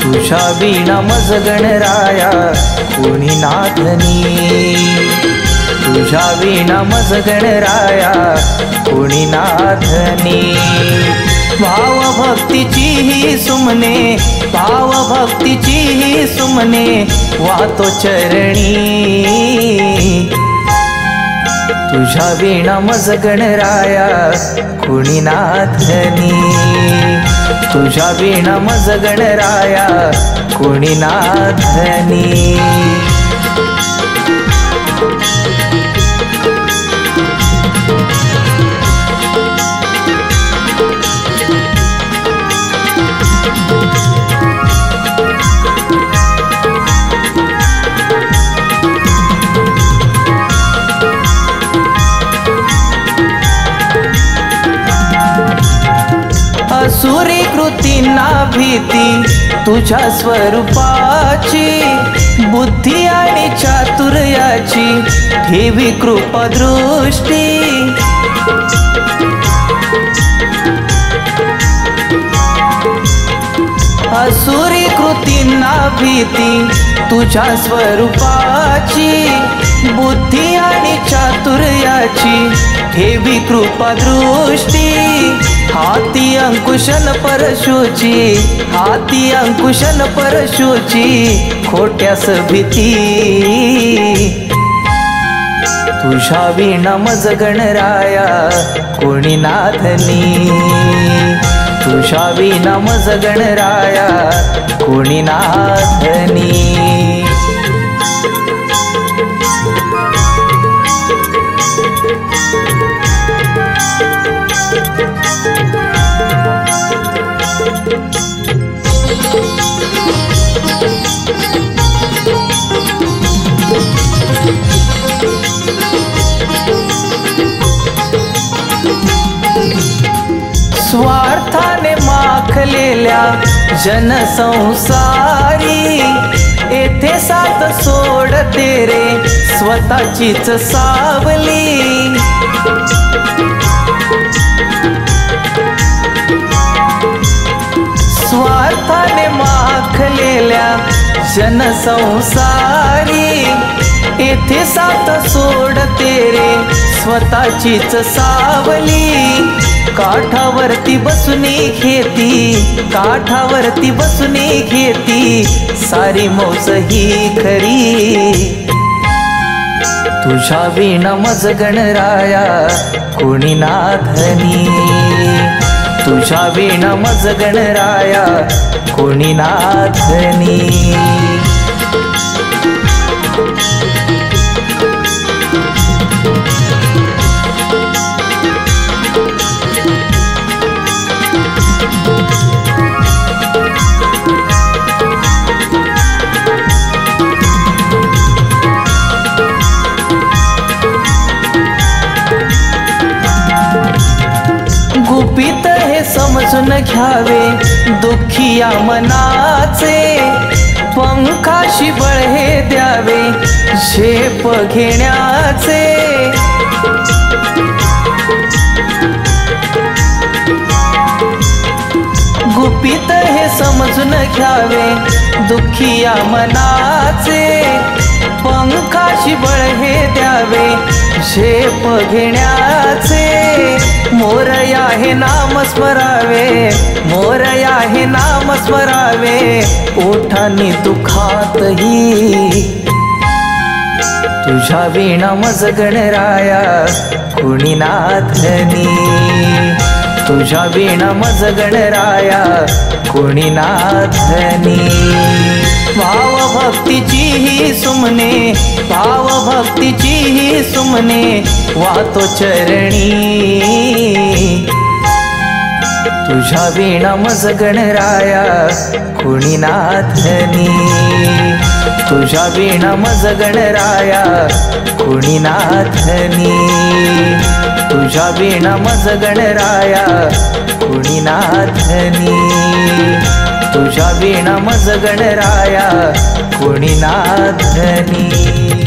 तुझ्या वीणा मज गणराया कोणी नाथनी, तुझ्या वीणा मज गणराया कोणी नाथनी। भाव भक्तीची ही सुमने, भाव भक्तीची ही सुमने वातो चरणी। तुझ्या वीणा मज गणराया कोणी नाथनी, तुझ्या वीणा मज गणराया कोणी नाथनी। असुरी कृतींना भीती तुझ्या स्वरूपाची, बुद्धी आणि चातुर्याची ठेवी कृपा दृष्टी। असुरी कृतींना भीती तुझ्या स्वरूपाची, बुद्धी आणि चातुर्याची ठेवी कृपा दृष्टी। हाती अंकुशन परशुची, हाती अंकुशन परशुची खोट्यास भीती। तुझ्या वीणा मज गणराया कोणी नाथनी, तुझ्या वीणा मज गणराया कोणी नाथनी। स्वार्थाने माखलेल्या जनसंसारी, येथे साथ सोडते रे स्वतःचीच सावली। स्वार्थाने माखलेल्या जनसंसारी, येथे साथ सोडते रे स्वतःचीच सावली। काठावरती बसूनी खेती, काठावरती बसूनी खेती सारी मौज ही खरी। तुझ्या वीणा मज गणराया कोणी नाथनी, तुझ्या वीणा मज गणराया कोणी नाथनी। गुपित हे समजून घ्यावे दुःखिया मनाचे, पंखाशी बळ हे द्यावे झेप घेण्याचे। गुपित हे समजून घ्यावे दुःखिया मनाचे, पंखाशी बळ हे द्यावे झेप घेण्याचे। मोरया हे नाम स्मरावे, मोरया हे नाम स्मरावे ओठांनी दुखातही। तुझ्या वीणा मज गणराया कोणी नाथनी, तुझ्या वीणा मज गणराया कोणी नाथनी। भाव भक्तीची ही सुमने, भाव भक्तीची ही सुमने वातो चरणी। तुझ्या वीणा मज गणराया कोणी नाथनी, तुझ्या विणा मज गणराया कुणी नाथनी तुझ्या विणा मज गणराया कुणी नाथनी तुझ्या विणा मज गणराया कुणी नाथनी